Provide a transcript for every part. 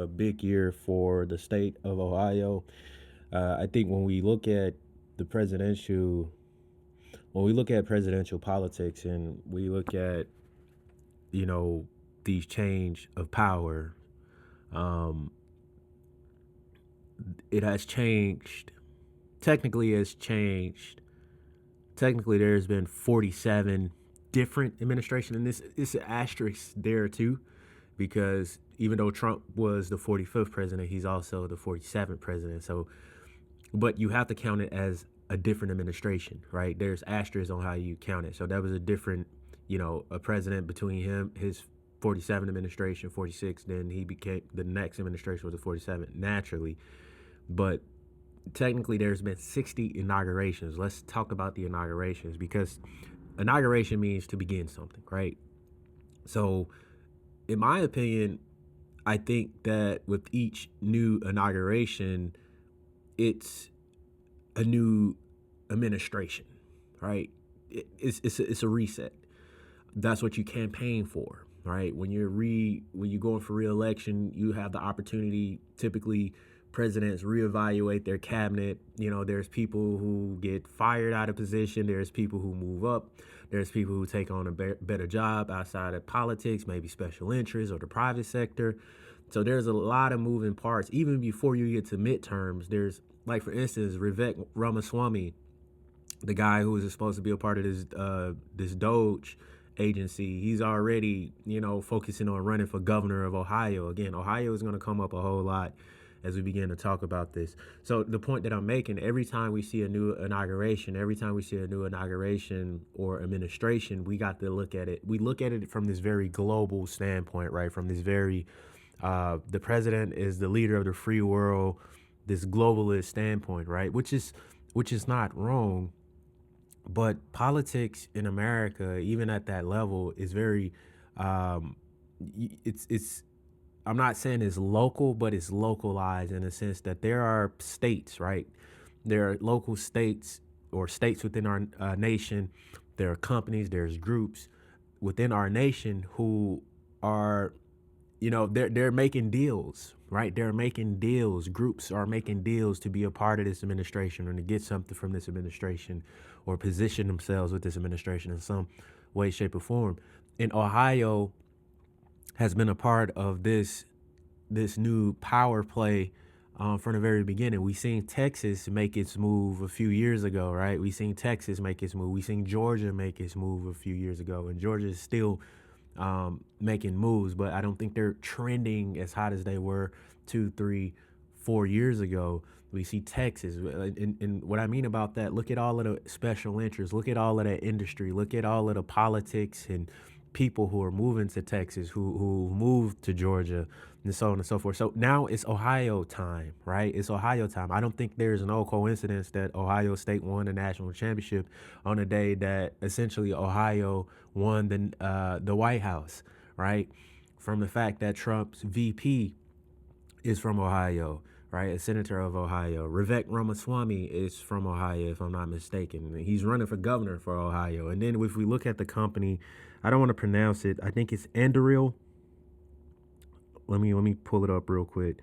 A big year for the state of Ohio. I think the presidential, when we look at presidential politics and we look at, you know, these change of power, um, it has changed. Technically, it's changed. Technically, there's been 47 different administration, and this is an asterisk there too, because even though Trump was the 45th president, he's also the 47th president. So but you have to count it as a different administration, right? There's asterisks on how you count it. So that was a different, a president between his 47 administration, 46, then he became, the next administration was the 47, naturally. But technically there's been 60 inaugurations. Let's talk about the inaugurations, because inauguration means to begin something, right? So in my opinion, I think that with each new inauguration, it's a new administration, right? It's a reset. That's what you campaign for, right? When you're going for re-election, you have the opportunity. Typically, presidents reevaluate their cabinet. There's people who get fired out of position. There's people who move up. There's people who take on a better job outside of politics, maybe special interests or the private sector. So there's a lot of moving parts. Even before you get to midterms, there's, like, for instance, Vivek Ramaswamy, the guy who was supposed to be a part of this Doge agency. He's already, focusing on running for governor of Ohio. Again, Ohio is going to come up a whole lot as we begin to talk about this. So the point that I'm making, every time we see a new inauguration or administration, we got to look at it. We look at it from this very global standpoint, right? From this very, the president is the leader of the free world, this globalist standpoint, right? Which is not wrong. But politics in America, even at that level, is very, it's I'm not saying it's local, but it's localized in the sense that there are states, right? There are local states or states within our nation. There are companies, there's groups within our nation who are, they're making deals, right? They're making deals. Groups are making deals to be a part of this administration or to get something from this administration or position themselves with this administration in some way, shape, or form. And Ohio has been a part of this new power play from the very beginning. We seen Texas make its move a few years ago, right? We seen Texas make its move. We seen Georgia make its move a few years ago, and Georgia is still making moves, but I don't think they're trending as hot as they were 2, 3, 4 years ago. We see Texas, and what I mean about that, look at all of the special interests, look at all of that industry, look at all of the politics and people who are moving to Texas, who moved to Georgia, and so on and so forth. So now it's Ohio time, right? It's Ohio time. I don't think there's no coincidence that Ohio State won the national championship on the day that essentially Ohio won the White House, right? From the fact that Trump's VP is from Ohio, right? A senator of Ohio. Vivek Ramaswamy is from Ohio, if I'm not mistaken. He's running for governor for Ohio. And then if we look at the company, I don't want to pronounce it. I think it's Anduril. Let me pull it up real quick.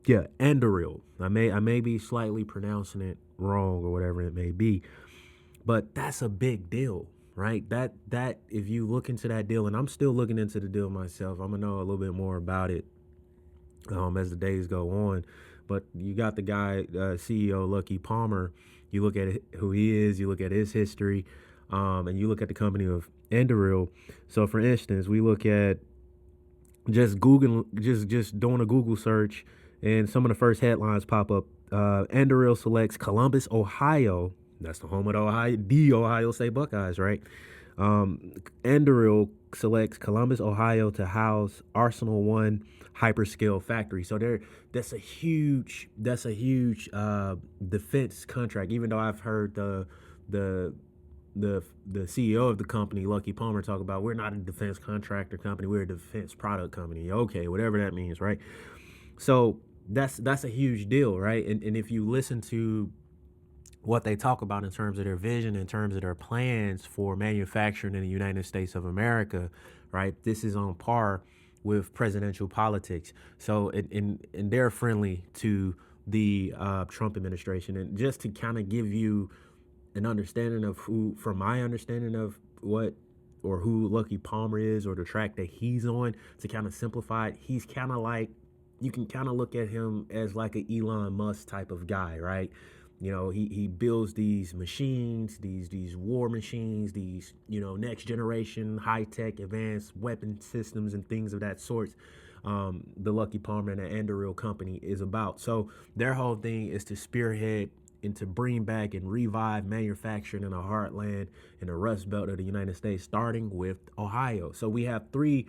Yeah, Anduril. I may be slightly pronouncing it wrong or whatever it may be, but that's a big deal, right? That if you look into that deal, and I'm still looking into the deal myself, I'm gonna know a little bit more about it as the days go on. But you got the guy, CEO Lucky Palmer. You look at who he is, you look at his history, and you look at the company of Anduril. So, for instance, we look at just doing a Google search, and some of the first headlines pop up. Anduril selects Columbus, Ohio. That's the home of the Ohio State Buckeyes, right? Anduril selects Columbus, Ohio to house Arsenal One hyperscale factory. So that's a huge defense contract. Even though I've heard the CEO of the company, Lucky Palmer, talk about, we're not a defense contractor company, we're a defense product company. Okay, whatever that means, right? So that's a huge deal, right? And if you listen to what they talk about in terms of their vision, in terms of their plans for manufacturing in the United States of America, right? This is on par with presidential politics. So, and they're friendly to the Trump administration. And just to kind of give you an understanding of who, from my understanding of what or who Lucky Palmer is or the track that he's on, to kind of simplify it, he's kind of like, you can kind of look at him as like an Elon Musk type of guy, right? You know, he builds these machines, these war machines, these, you know, next generation high tech advanced weapon systems and things of that sort. The Lucky Palmer and the Anduril company is about. So their whole thing is to spearhead and to bring back and revive manufacturing in the heartland and the Rust Belt of the United States, starting with Ohio. So we have three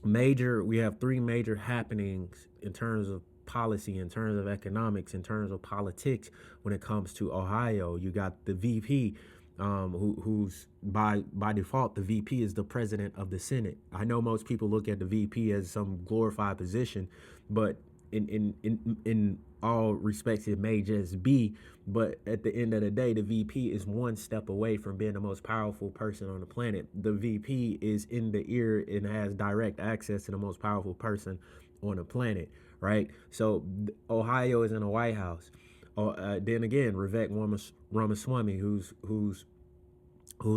major happenings in terms of policy, in terms of economics, in terms of politics when it comes to Ohio. You got the VP, who's by default, the VP is the president of the Senate. I know most people look at the VP as some glorified position, but in all respects, it may just be. But at the end of the day, the VP is one step away from being the most powerful person on the planet. The VP is in the ear and has direct access to the most powerful person on the planet, right? So Ohio is in the White House. Then again, Vivek Ramaswamy, who's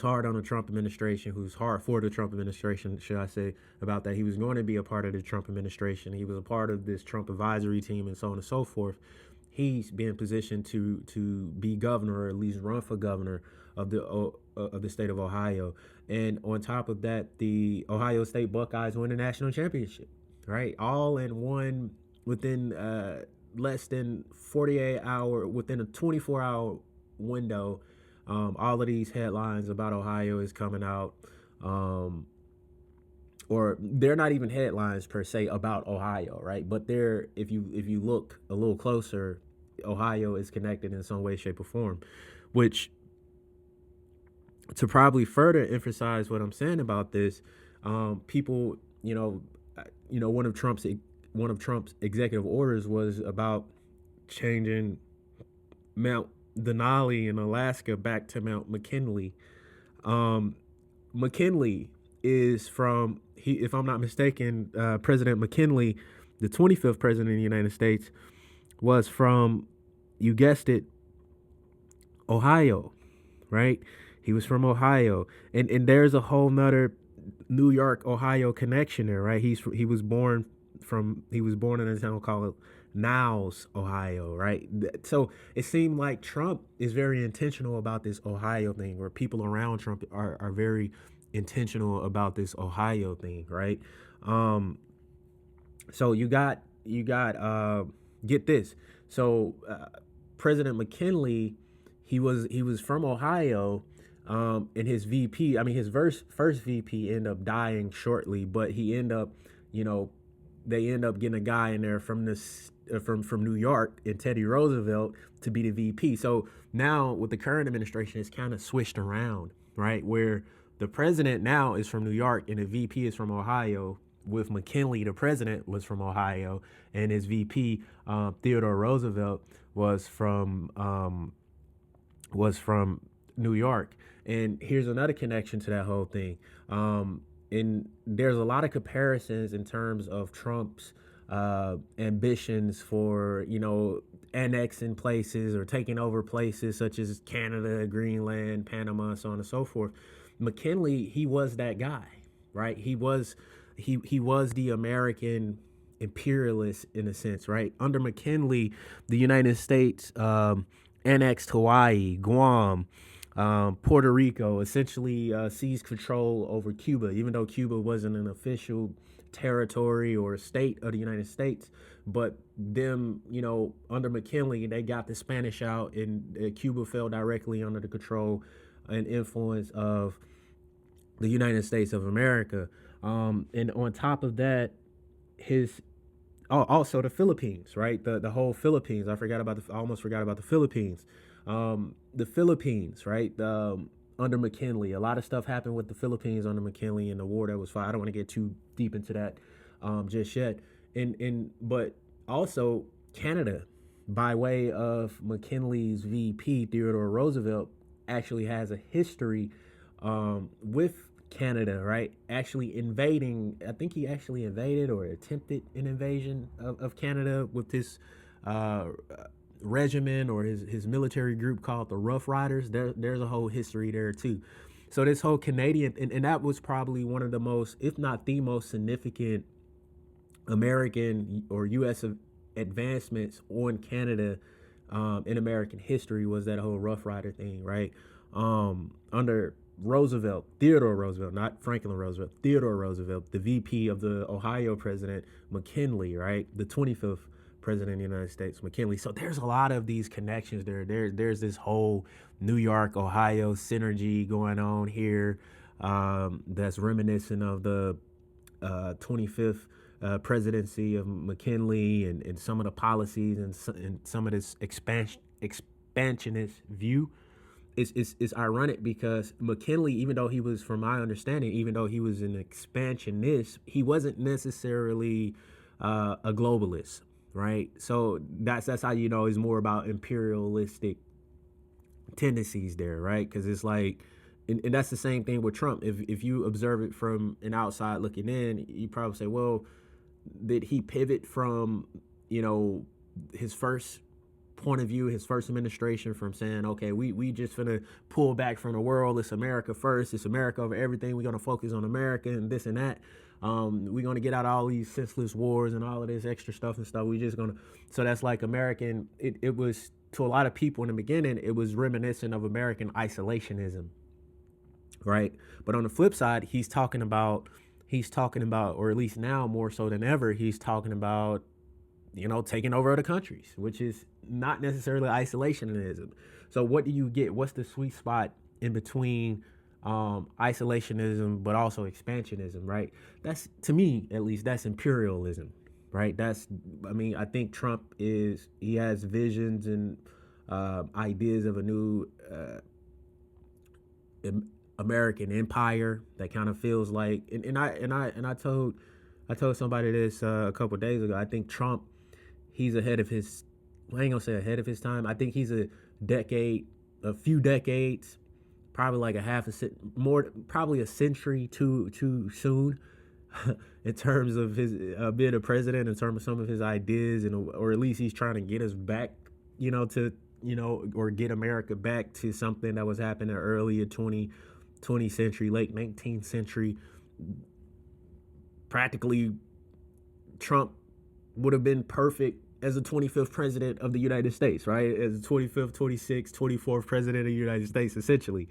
hard on the Trump administration, who's hard for the Trump administration, should I say, about that. He was going to be a part of the Trump administration. He was a part of this Trump advisory team and so on and so forth. He's being positioned to be governor, or at least run for governor of the state of Ohio. And on top of that, the Ohio State Buckeyes won the national championship, right? All in one, within less than 48 hour, within a 24-hour window. All of these headlines about Ohio is coming out, or they're not even headlines per se about Ohio, right? But they're, if you look a little closer, Ohio is connected in some way, shape, or form. Which, to probably further emphasize what I'm saying about this, people, one of Trump's executive orders was about changing Mount Denali in Alaska back to Mount McKinley. McKinley is from, if I'm not mistaken, President McKinley, the 25th president of the United States, was from, you guessed it, Ohio, right? He was from Ohio, and there's a whole nother New York, Ohio connection there, right? He was born in a town called Niles, Ohio, right? So it seemed like Trump is very intentional about this Ohio thing, or people around Trump are very intentional about this Ohio thing, right? So you got get this. So President McKinley, he was from Ohio, and his VP, I mean his first VP ended up dying shortly, but he ended up, they end up getting a guy in there from New York, in Teddy Roosevelt, to be the VP. So now with the current administration, it's kind of switched around, right? Where the president now is from New York and the VP is from Ohio. With McKinley, the president was from Ohio, and his VP, Theodore Roosevelt, was from New York. And here's another connection to that whole thing. And there's a lot of comparisons in terms of Trump's ambitions for, annexing places or taking over places such as Canada, Greenland, Panama, so on and so forth. McKinley, he was that guy, right? He was the American imperialist in a sense, right? Under McKinley, the United States annexed Hawaii, Guam, Puerto Rico, essentially seized control over Cuba, even though Cuba wasn't an official territory or state of the United States. But them, under McKinley, they got the Spanish out, and Cuba fell directly under the control and influence of the United States of America. And on top of that, also the Philippines, right? The whole Philippines. I almost forgot about the Philippines. The Philippines, right? Under McKinley, a lot of stuff happened with the Philippines under McKinley and the war that was fought. I don't want to get too deep into that just yet. But also Canada, by way of McKinley's VP, Theodore Roosevelt, actually has a history with Canada, right? Actually invading, I think he actually invaded or attempted an invasion of Canada with this uh, regiment or his military group called the Rough Riders. There's a whole history there too. So this whole Canadian, and that was probably one of the most, if not the most significant American or U.S. advancements on Canada in American history was that whole Rough Rider thing, right? Under Roosevelt, Theodore Roosevelt, not Franklin Roosevelt, Theodore Roosevelt, the VP of the Ohio president, McKinley, right? The 25th president of the United States, McKinley. So there's a lot of these connections there. There's this whole New York, Ohio synergy going on here that's reminiscent of the 25th presidency of McKinley and some of the policies and some of this expansionist view. It's ironic because McKinley, even though he was, from my understanding, even though he was an expansionist, he wasn't necessarily a globalist, right? So that's how you know he's more about imperialistic tendencies there, right? Because it's like, and that's the same thing with Trump. If you observe it from an outside looking in, you probably say, well, did he pivot from, his first point of view, his first administration, from saying, okay, we just gonna pull back from the world, it's America first, it's America over everything, we're gonna focus on America and this and that, we're gonna get out of all these senseless wars and all of this extra stuff and stuff, we just gonna, so that's like American, it was, to a lot of people in the beginning, it was reminiscent of American isolationism, right? But on the flip side, he's talking about, or at least now more so than ever, he's talking about, taking over other countries, which is not necessarily isolationism. So what do you get? What's the sweet spot in between isolationism but also expansionism, right? That's, to me at least, that's imperialism, right? I think Trump he has visions and ideas of a new American empire that kind of feels like, and I told somebody this a couple of days ago. I think Trump, he's ahead of his, I ain't gonna say ahead of his time. I think he's a few decades, probably like probably a century too soon in terms of his being a president, in terms of some of his ideas, or at least he's trying to get us back, or get America back to something that was happening earlier 20th century, late 19th century. Practically, Trump would have been perfect as the 25th president of the United States, right? As the 25th, 26th, 24th president of the United States, essentially,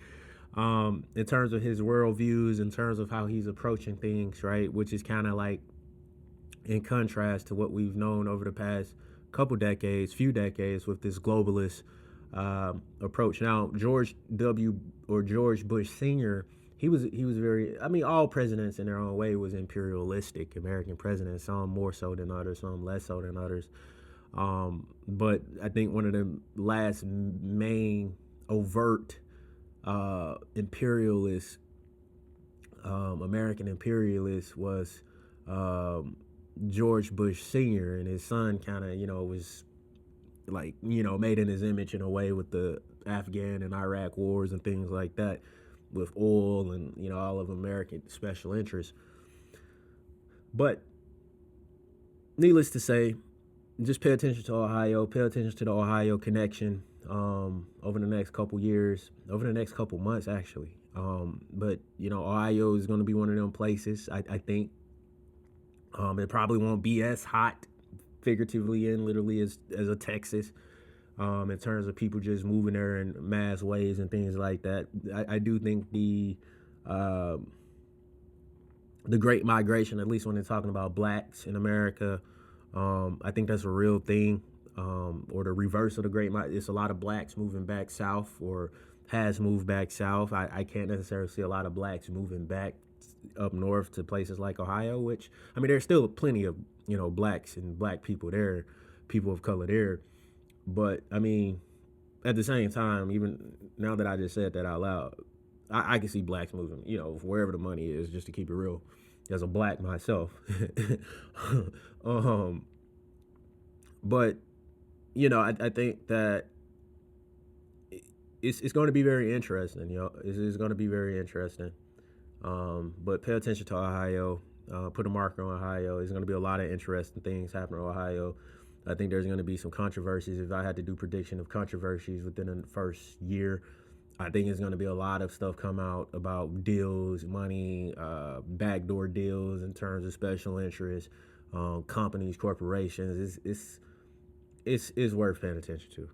in terms of his worldviews, in terms of how he's approaching things, right? Which is kind of like in contrast to what we've known over the past few decades with this globalist approach. Now, George Bush Sr., he was very, all presidents in their own way was imperialistic, American presidents, some more so than others, some less so than others. But I think one of the last main overt imperialists, American imperialists, was George Bush Sr., and his son kind of, was like, made in his image in a way with the Afghan and Iraq wars and things like that, with oil and, all of American special interests. But needless to say, just pay attention to Ohio, pay attention to the Ohio connection over the next couple years, over the next couple months, actually. But, Ohio is going to be one of them places, I think. It probably won't be as hot, figuratively and literally, as a Texas, in terms of people just moving there in mass waves and things like that. I do think the Great Migration, at least when they're talking about blacks in America, I think that's a real thing. Or the reverse of the Great Migration, it's a lot of blacks moving back south, or has moved back south. I can't necessarily see a lot of blacks moving back up north to places like Ohio, which, there's still plenty of, blacks and black people there, people of color there. But, at the same time, even now that I just said that out loud, I can see blacks moving, wherever the money is, just to keep it real, as a black myself. But, I think that it's going to be very interesting. It's going to be very interesting. But pay attention to Ohio. Put a marker on Ohio. There's going to be a lot of interesting things happening in Ohio. I think there's going to be some controversies. If I had to do prediction of controversies within the first year, I think it's going to be a lot of stuff come out about deals, money, backdoor deals in terms of special interests, companies, corporations. It's worth paying attention to.